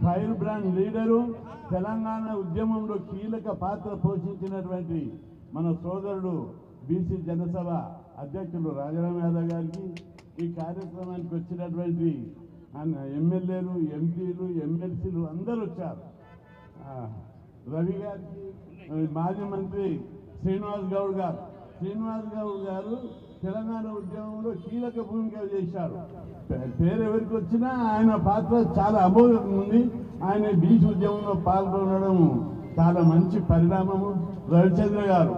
Fire brand leader, Telangana ఉద్యమంలో కీలక పాత్ర పోషించినటువంటి మన సోదరుడు బీసీ జనసభ అధ్యక్షులు రాజారాం యాదవ్ గారికి, ఈ కార్యక్రమానికి వచ్చినటువంటి ఎమ్మెల్యేలు, ఎంపీలు, ఎమ్మెల్సీలు అందరూ వచ్చారు. రవి గారికి, మాజీ మంత్రి శ్రీనివాస్ గౌడ్ గారు తెలంగాణ ఉద్యమంలో కీలక భూమిక చేశారు. పేరు ఎవరికి వచ్చినా ఆయన పాత్ర చాలా అమోఘంగా ఉంది. ఆయన బీచ్ ఉద్యమంలో పాల్గొనడం చాలా మంచి పరిణామము. రవిచంద్ర గారు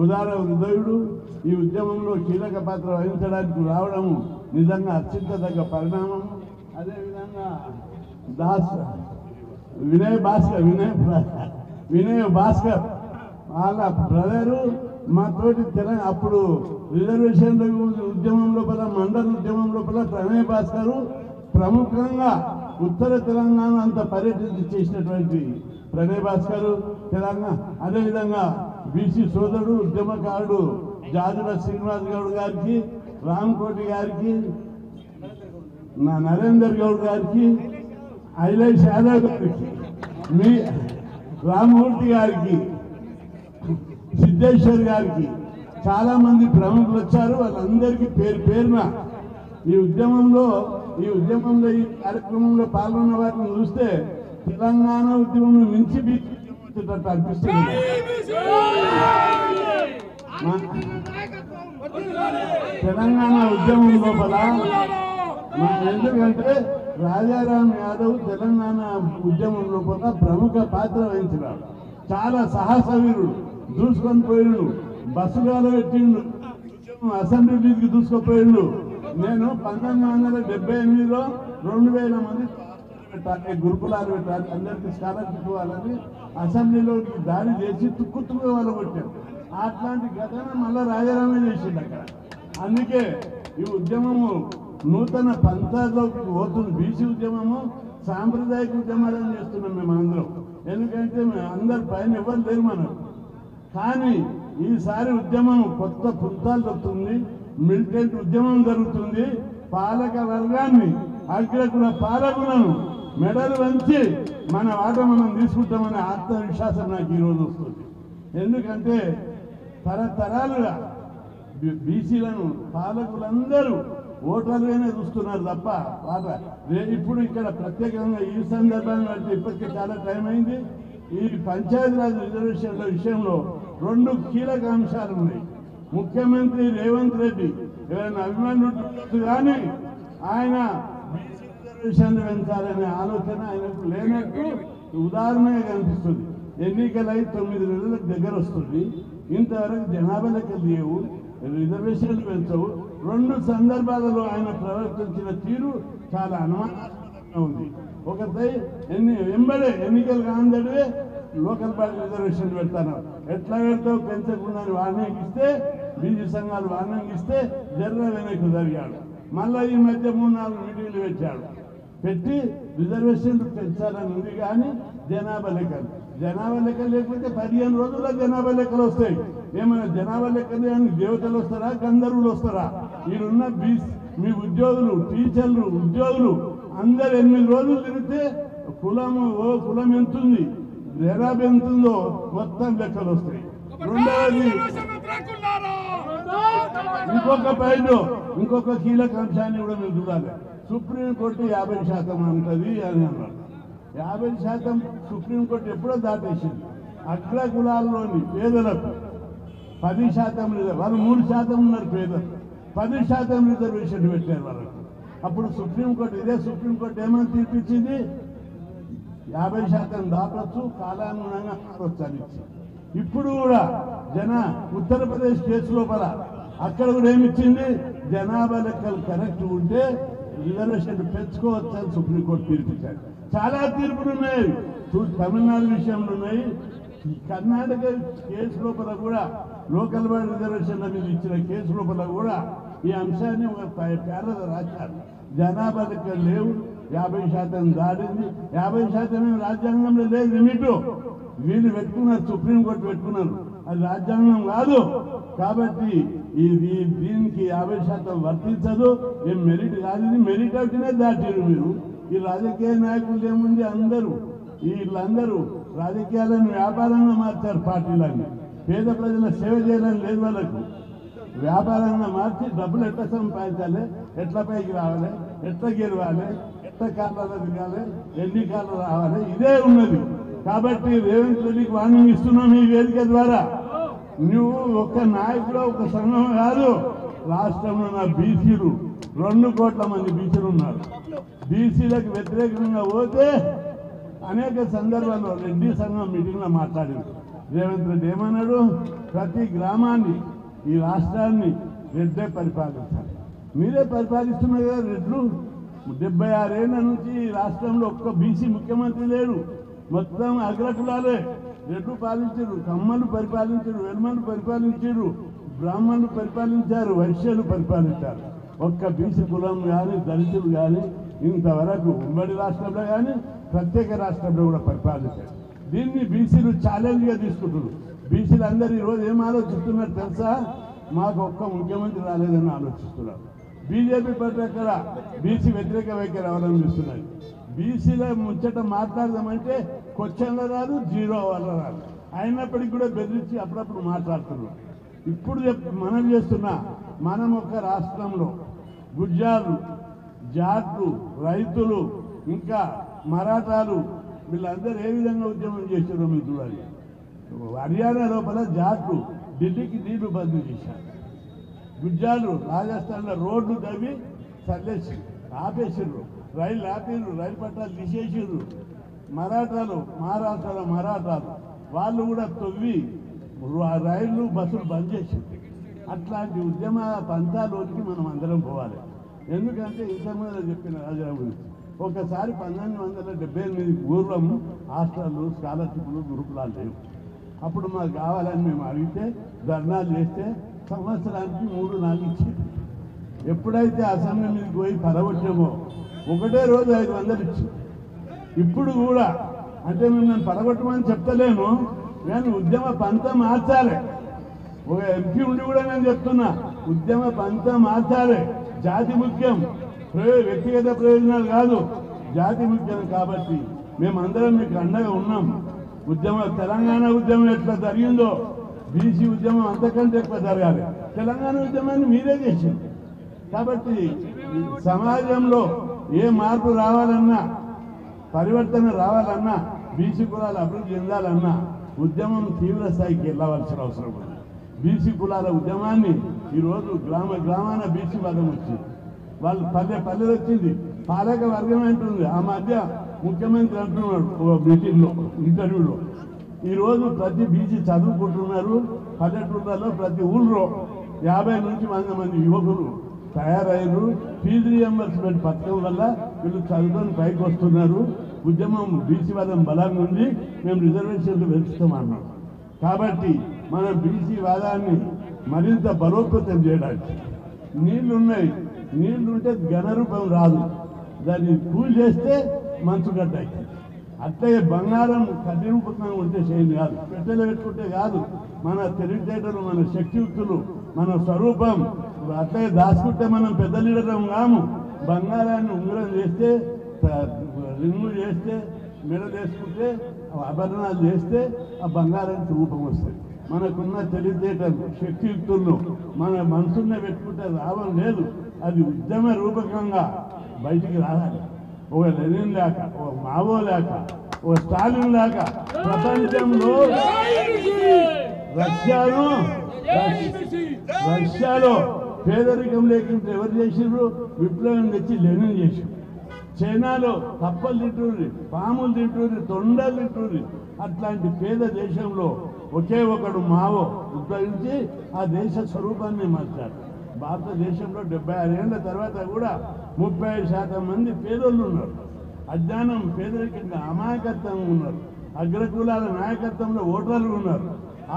ఉదార హృదయుడు, ఈ ఉద్యమంలో కీలక పాత్ర వహించడానికి రావడము నిజంగా అత్యంతదగ్గ పరిణామము. అదేవిధంగా వినయ్ భాస్కర్ వాళ్ళ బ్రదరు మా తోటి తెలంగాణ అప్పుడు రిజర్వేషన్ ఉద్యమం లోపల, మండల ఉద్యమం లోపల ప్రణయ్ భాస్కర్ ప్రముఖంగా ఉత్తర తెలంగాణ అంత పర్యటన చేసినటువంటి ప్రణయ్ భాస్కర్ తెలంగాణ. అదేవిధంగా బీసీ సోదరుడు, ఉద్యమకారుడు జాజుల శ్రీనివాస్ గౌడ్ గారికి, రామ్కోటి గారికి, నరేందర్ గౌడ్ గారికి, ఐలేష్ యాదవ్ గారికి, మీ రామ్మూర్తి గారికి, సిద్ధేశ్వర్ గారికి చాలా మంది ప్రముఖులు వచ్చారు. వాళ్ళందరికీ పేరు పేరున ఈ ఉద్యమంలో ఈ కార్యక్రమంలో పాల్గొన్న వారిని చూస్తే తెలంగాణ ఉద్యమం మించి బీచ్చేటట్టు అనిపిస్తుంది. తెలంగాణ ఉద్యమం లోపల ఎందుకంటే రాజారాం యాదవ్ తెలంగాణ ఉద్యమం లోపల ప్రముఖ పాత్ర వహించినాడు. చాలా సాహసవీరుడు, దూసుకొని పోయిండు, బస్సుగాలో పెట్టిండు, అసెంబ్లీకి దూసుకుపోయిండు. నేను 1978లో 2000 మంది పెట్టాలి, గురుకులాలు పెట్టాలి, అందరికీ స్కాలర్షిప్ ఇవ్వాలని అసెంబ్లీలో దాడి చేసి తుక్కు వాళ్ళు కొట్టారు. అట్లాంటి ఘటన మళ్ళీ రాజారామే చేసిండు అక్కడ. అందుకే ఈ ఉద్యమము నూతన పంథాలోకి పోతుంది. బీసీ ఉద్యమము సాంప్రదాయక ఉద్యమాలను చేస్తున్నాం మేము అందరం. ఎందుకంటే అందరు పైన ఎవరు లేరు మనకు. కానీ ఈసారి ఉద్యమం కొత్త పుంతాలు దొరుకుతుంది. మిలిటెంట్ ఉద్యమం జరుగుతుంది. పాలక వర్గాన్ని, అగ్రకుల పాలకులను మెడలు వంచి మన ఆట మనం తీసుకుంటామనే ఆత్మవిశ్వాసం నాకు ఈరోజు వస్తుంది. ఎందుకంటే తరతరాలుగా బీసీలను పాలకులందరూ ఓటర్లుగానే చూస్తున్నారు తప్ప ఇప్పుడు ఇక్కడ ప్రత్యేకంగా ఈ సందర్భంగా ఇప్పటికే చాలా టైం అయింది. ఈ పంచాయతీరాజ్ రిజర్వేషన్ల విషయంలో 2 కీలక అంశాలు ఉన్నాయి. ముఖ్యమంత్రి రేవంత్ రెడ్డి ఎవరైనా అభిమానులు కానీ ఆయన బీసీ రిజర్వేషన్లు పెంచాలనే ఆలోచన ఆయనకు లేనట్టు ఉదాహరణగా కనిపిస్తుంది. ఎన్నికలై 9 నెలలకు దగ్గర వస్తుంది. ఇంతవరకు జనాభా లెక్కలు లేవు, రిజర్వేషన్లు పెంచవు. 2 సందర్భాలలో ఆయన ప్రవర్తించిన తీరు చాలా అనుమానాస్పదంగా ఉంది. ఒకటి వెంబడే ఎన్నికలు కాందడే లోకల్ బాడీ రిజర్వేషన్ పెడతాను. ఎట్లా పెడతావు, పెంచకుండా వార్నింగ్ ఇస్తే, బీసీ సంఘాలు వార్నింగ్ ఇస్తే జర్ర వెనక్కి జరిగాడు. మళ్ళీ ఈ మధ్య 3-4 మీటింగ్లు పెట్టి రిజర్వేషన్లు పెంచాలని ఉంది. కానీ జనాభా లెక్కలు లేకపోతే 15 రోజుల్లో జనాభా లెక్కలు వస్తాయి. ఏమైనా జనాభా లెక్కలు అని దేవతలు వస్తారా, గంధర్వులు వస్తారా? ఈడున్న మీ ఉద్యోగులు, టీచర్లు, ఉద్యోగులు అందరు 8 రోజులు తిరిగితే కులం ఎంతుంది, జనాభా ఎంతుందో మొత్తం లెక్కలు వస్తాయి. రెండవది ఇంకొక కీలక అంశాన్ని కూడా మీరు చూడాలి. సుప్రీంకోర్టు 50% అంటది అని అన్నారు. 50% సుప్రీంకోర్టు ఎప్పుడో దాటేసింది. అగ్ర కులాల్లోని పేదలకు 10% వాళ్ళు 3% ఉన్నారు పేదలు, 10% రిజర్వేషన్ పెట్టారు వాళ్ళకు. అప్పుడు ఇదే సుప్రీంకోర్టు ఏమని తీర్పిచ్చింది? 50% దాటొచ్చు, కాలానుగుణంగా మారొచ్చు. ఇప్పుడు కూడా ఉత్తరప్రదేశ్ కేసు లోపల అక్కడ కూడా ఏమిచ్చింది? జనాభా లెక్కలు కరెక్ట్ ఉంటే రిజర్వేషన్లు పెంచుకోవచ్చు అని సుప్రీంకోర్టు తీర్పిచ్చారు. చాలా తీర్పులు ఉన్నాయి. తమిళనాడు విషయంలో ఉన్నాయి. కర్ణాటక కేసు లోపల కూడా లోకల్ బాడీ రిజర్వేషన్ల మీద ఇచ్చిన కేసు లోపల కూడా ఈ అంశాన్ని ఒక పేర్ల రాశారు. జనాభా లెక్కలు లేవు, 50% దాడింది. 50% రాజ్యాంగంలో లేదు లిమిట్. వీళ్ళు పెట్టుకున్నారు, సుప్రీంకోర్టు పెట్టుకున్నారు. అది రాజ్యాంగం కాదు. కాబట్టి దీనికి 50% వర్తించదు. ఏం మెరిట్ కాదు. ఇది మెరిట్ అవుతూనే దాటిరు మీరు. ఈ రాజకీయ నాయకులు ఏముంది, అందరూ వీళ్ళందరూ రాజకీయాలను వ్యాపారంగా మార్చారు. పార్టీలన్నీ పేద ప్రజల సేవ చేయాలని లేదు వాళ్ళకు, వ్యాపారంగా మార్చి డబ్బులు ఎట్లా సంపాదించాలి, ఎట్లా పైకి రావాలి, ఎట్లా గెలవాలి, ఎట్లా కాళ్ళలో దిగాలి, ఎన్ని కాళ్ళు రావాలి, ఇదే ఉన్నది. కాబట్టి రేవంత్ రెడ్డికి వార్నింగ్ ఇస్తున్నాం ఈ వేదిక ద్వారా. నువ్వు ఒక నాయకుడు ఒక సంఘం కాదు, రాష్ట్రంలో ఉన్న బీసీలు 2 కోట్ల మంది బీసీలు ఉన్నారు. బీసీలకు వ్యతిరేకంగా పోతే అనేక సందర్భాల్లో రెడ్డి సంఘం మీటింగ్లో మాట్లాడింది. రేవంత్ రెడ్డి ఏమన్నాడు, ప్రతి గ్రామాన్ని ఈ రాష్ట్రాన్ని రెడ్డే పరిపాలించాలి. మీరే పరిపాలిస్తున్నారు కదా రెడ్లు. 76 ఏళ్ల నుంచి ఈ రాష్ట్రంలో ఒక్క బీసీ ముఖ్యమంత్రి లేడు, మొత్తం అగ్రకులాలే రెడ్లు పాలించారు. కమ్మలు పరిపాలించారు, వెల్మలు పరిపాలించారు, బ్రాహ్మణులు పరిపాలించారు, వైశ్యులు పరిపాలించారు. ఒక్క బీసీ కులం కానీ దళితులు కానీ ఇంతవరకు ఉమ్మడి రాష్ట్రంలో కానీ ప్రత్యేక రాష్ట్రంలో కూడా పరిపాలించారు. దీన్ని బీసీలు ఛాలెంజ్గా తీసుకుంటున్నారు. బీసీలు అందరూ ఈరోజు ఏం ఆలోచిస్తున్నారు తెలుసా, మాకు ఒక్క ముఖ్యమంత్రి రాలేదని ఆలోచిస్తున్నారు. బీజేపీ పార్టీ అక్కడ బీసీ వ్యతిరేక వైఖరి అవలంబిస్తున్నారు. బీసీల ముచ్చట మాట్లాడదామంటే క్వశ్చన్లో రాదు, జీరో వల్ల రాదు. అయినప్పటికీ కూడా బెదిరించి అప్పుడప్పుడు మాట్లాడుతున్నారు. ఇప్పుడు మనం చేస్తున్నా, మనం ఒక రాష్ట్రంలో గుజ్జాలు, జాట్లు, రైతులు, ఇంకా మరాఠాలు వీళ్ళందరూ ఏ విధంగా ఉద్యమం చేశారో మీరు చూడాలి. హర్యానా లోపల జాట్లు ఢిల్లీకి నీళ్లు బంద్ చేశారు. గుజ్జాలు రాజస్థాన్లో రోడ్లు తవ్వి చల్లేసి ఆపేసిర్రు, రైలు ఆపిర్రు, రైలు పట్టాలు తీసేసిర్రు. మరాఠాలు మహారాష్ట్రలో మరాఠాలు వాళ్ళు కూడా తవ్వి రైళ్లు బస్సులు బంద్ చేసింది. అట్లాంటి ఉద్యమ పంతాలోకి మనం అందరం పోవాలి. ఎందుకంటే ఇంతకుముందు చెప్పిన రాజారావు గురించి ఒకసారి 1978 పూర్వం హాస్టళ్ళు, స్కాలర్షిప్లు, గురుకులాలు లేవు. అప్పుడు మాకు కావాలని మేము అడిగితే ధర్నాలు చేస్తే సంవత్సరానికి 3-4 ఇచ్చేది. ఎప్పుడైతే అసెంబ్లీ మీదకి పోయి పడగొట్టామో ఒకటే రోజు 500 ఇచ్చింది. ఇప్పుడు కూడా అంటే మేము నన్ను పడగొట్టమని చెప్తలేను, కానీ ఉద్యమ పంత మార్చాలి. ఒక ఎంపీ ఉండి కూడా నేను చెప్తున్నా, ఉద్యమ పంత మార్చాలి. జాతి ముఖ్యం, వ్యక్తిగత ప్రయోజనాలు కాదు, జాతి ముఖ్యం. కాబట్టి మేమందరం మీకు అండగా ఉన్నాం. తెలంగాణ ఉద్యమం ఎట్లా జరిగిందో బీసీ ఉద్యమం అంతకంటే ఎక్కువ జరగాలి. తెలంగాణ ఉద్యమాన్ని మీరే చేసింది. కాబట్టి సమాజంలో ఏ మార్పు రావాలన్నా, పరివర్తన రావాలన్నా, బీసీ కులాలు అభివృద్ధి చెందాలన్నా ఉద్యమం తీవ్ర స్థాయికి వెళ్ళవలసిన అవసరం ఉంది. బీసీ కులాల ఉద్యమాన్ని ఈరోజు గ్రామాన బీసీ వాదం వచ్చింది, వాళ్ళు పల్లెలు వచ్చింది, పాలక వర్గం అంటుంది. ఆ మధ్య ముఖ్యమంత్రి అంటున్నాడు మీటింగ్లో, ఇంటర్వ్యూలో, ఈరోజు ప్రతి బీసీ చదువుకుంటున్నారు. పల్లెటూళ్ళలో ప్రతి ఊళ్ళో 50 నుంచి 100 మంది యువకులు తయారయ్యారు. ఫీజు రియంబర్స్మెంట్ పథకం వల్ల వీళ్ళు చదువుకొని పైకి వస్తున్నారు. ఉద్యమం బీసీ వాదం బలంగా ఉంది, మేము రిజర్వేషన్లు పెంచుతామన్నాం. కాబట్టి మన బీసీ వాదాన్ని మరింత బలోపేతం చేయడానికి నీళ్లున్నాయి, నీళ్లుంటే ఘనరూపం రాదు, దాన్ని కూల్ చేస్తే మంచుగడ్డ అవుతుంది. అట్లాగే బంగారం కఠినూపంగా ఉంటే చేయండి కాదు, పెట్టెలు పెట్టుకుంటే కాదు. మన తెలివితేటలు, మన శక్తియుక్తులు, మన స్వరూపం అట్లాగే దాచుకుంటే మనం పెద్ద లీడరం కాము. బంగారాన్ని ఉంగరం చేస్తే, రింగు చేస్తే, మెడలు వేసుకుంటే, ఆభరణాలు చేస్తే ఆ బంగారానికి రూపం వస్తుంది. మనకున్న తెలివితేటలు, శక్తియుక్తులను మన మనసునే పెట్టుకుంటే రావడం లేదు. అది ఉద్యమ రూపకంగా బయటికి రావాలి. ఒక లెనిన్ లేక, ఒక మావో లేక, ఒక స్టాలిన్ లేక ప్రపంచంలో రష్యాలో పేదరికం లేకుంటే ఎవరు చేసిర్రు? విప్లవం తెచ్చి లెనిన్ చేసిండ్రు. చైనాలో కప్పలు తింటూరి, పాములు తింటూరి, తొండలు తింటూరి. అట్లాంటి పేద దేశంలో ఒకే ఒకడు మావో ఉద్భవించి ఆ దేశ స్వరూపాన్ని మార్చారు. భారతదేశంలో 76 ఏళ్ల తర్వాత కూడా 35% మంది పేదోళ్ళు ఉన్నారు. అజ్ఞానం, పేదరికంగా, అమాయకత్వంగా ఉన్నారు. అగ్రకులాల నాయకత్వంలో ఓటర్లు ఉన్నారు.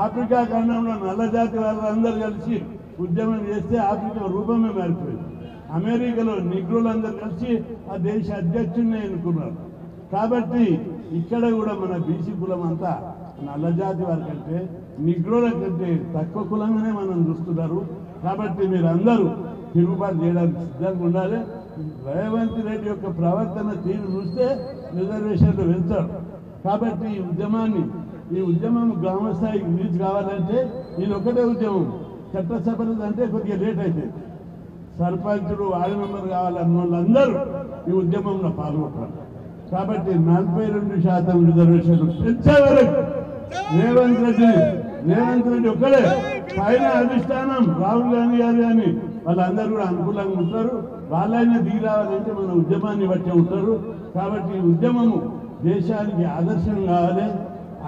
ఆఫ్రికా ఖండంలో నల్లజాతి వాళ్ళందరూ కలిసి ఉద్యమం చేస్తే ఆఫ్రికా రూపమే మారిపోయింది. అమెరికాలో నిగ్రోలందరూ కలిసి ఆ దేశ అధ్యక్షుడిని ఎన్నుకున్నారు. కాబట్టి ఇక్కడ కూడా మన బీసీ కులం అంతా నల్లజాతి వారి కంటే, నిగ్రోల కంటే తక్కువ కులంగానే మనం చూస్తున్నారు. కాబట్టి మీరందరూ తిరుగుబాటు చేయడానికి సిద్ధంగా ఉండాలి. రేవంత్ రెడ్డి యొక్క ప్రవర్తన తీరు చూస్తే రిజర్వేషన్లు వెళ్తారు. కాబట్టి ఈ ఉద్యమం గ్రామ స్థాయికి రీచ్ కావాలంటే ఇది ఒకటే ఉద్యమం. చట్టసభలు అంటే కొద్దిగా లేట్ అవుతుంది. సర్పంచులు వార్డు మెంబర్ కావాలన్న వాళ్ళందరూ ఈ ఉద్యమంలో పాల్గొంటారు. కాబట్టి 42% రిజర్వేషన్లు పెంచే వరకు రేవంత్ రెడ్డి ఒక్కడే పైన అధిష్టానం రాహుల్ గాంధీ గారు కానీ వాళ్ళందరూ కూడా అనుకూలంగా ఉంటారు. వాళ్ళైనా దిగి రావాలంటే మన ఉద్యమాన్ని బట్టి ఉంటారు. కాబట్టి ఈ ఉద్యమము దేశానికి ఆదర్శం కావాలి,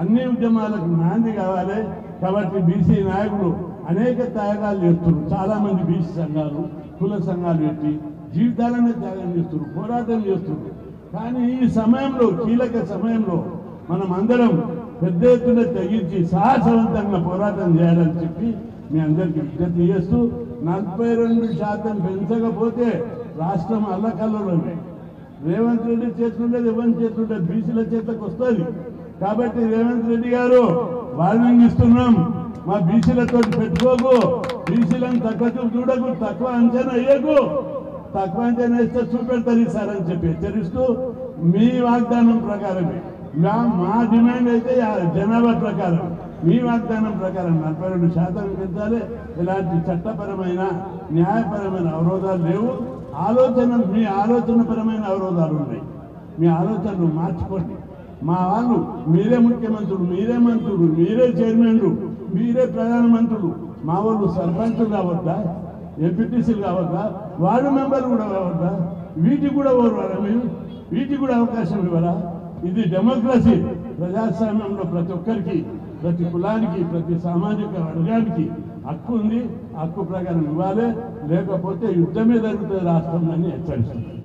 అన్ని ఉద్యమాలకు నాంది కావాలి. కాబట్టి బీసీ నాయకులు అనేక త్యాగాలు చేస్తున్నారు. చాలామంది బీసీ సంఘాలు, కుల సంఘాలు పెట్టి జీవితాలనే త్యాగం చేస్తున్నారు, పోరాటం చేస్తున్నారు. కానీ ఈ సమయంలో, కీలక సమయంలో మనం అందరం పెద్ద ఎత్తున తెగించి సాహసవంతంగా పోరాటం చేయాలని చెప్పి మీ అందరికీ విజ్ఞప్తి చేస్తూ 42% పెంచకపోతే రాష్ట్రం అల్లకల్లోనే రేవంత్ రెడ్డి చేతులుండేది, ఎవరి చేతులుండేది బీసీల చేతకు వస్తుంది. కాబట్టి రేవంత్ రెడ్డి గారు వార్నింగ్ ఇస్తున్నాం, మా బీసీలతో పెట్టుకోకు, బీసీలను తక్కువ చూడకు, తక్కువ అంచనా వేయకు, తక్కువ అంచనా వేస్తే చూపెడతారు సార్ అని చెప్పి హెచ్చరిస్తూ మీ వాగ్దానం ప్రకారమే మా డిమాండ్ అయితే జనాభా ప్రకారం, మీ వాగ్దానం ప్రకారం 42% పెంచాలి. ఇలాంటి చట్టపరమైన న్యాయపరమైన అవరోధాలు లేవు. మీ ఆలోచనపరమైన అవరోధాలు ఉన్నాయి. మీ ఆలోచనలు మార్చుకోండి. మా వాళ్ళు మీరే ముఖ్యమంత్రులు, మీరే మంత్రులు, మీరే చైర్మన్లు, మీరే ప్రధానమంత్రులు. మా వాళ్ళు సర్పంచులు కావద్దా, ఎంపీటీసీలు కావద్దా, వార్డు మెంబర్లు కూడా కావద్దా? వీటికి కూడా ఓర్వారా మీరు? వీటికి కూడా అవకాశం ఇవ్వరా? ఇది డెమోక్రసీ. ప్రజాస్వామ్యంలో ప్రతి ఒక్కరికి, ప్రతి కులానికి, ప్రతి సామాజిక వర్గానికి హక్కు ఉంది. హక్కు ప్రకారం ఇవ్వాలి, లేకపోతే యుద్ధమే జరుగుతుంది రాష్ట్రంలో అని హెచ్చరిస్తుంది.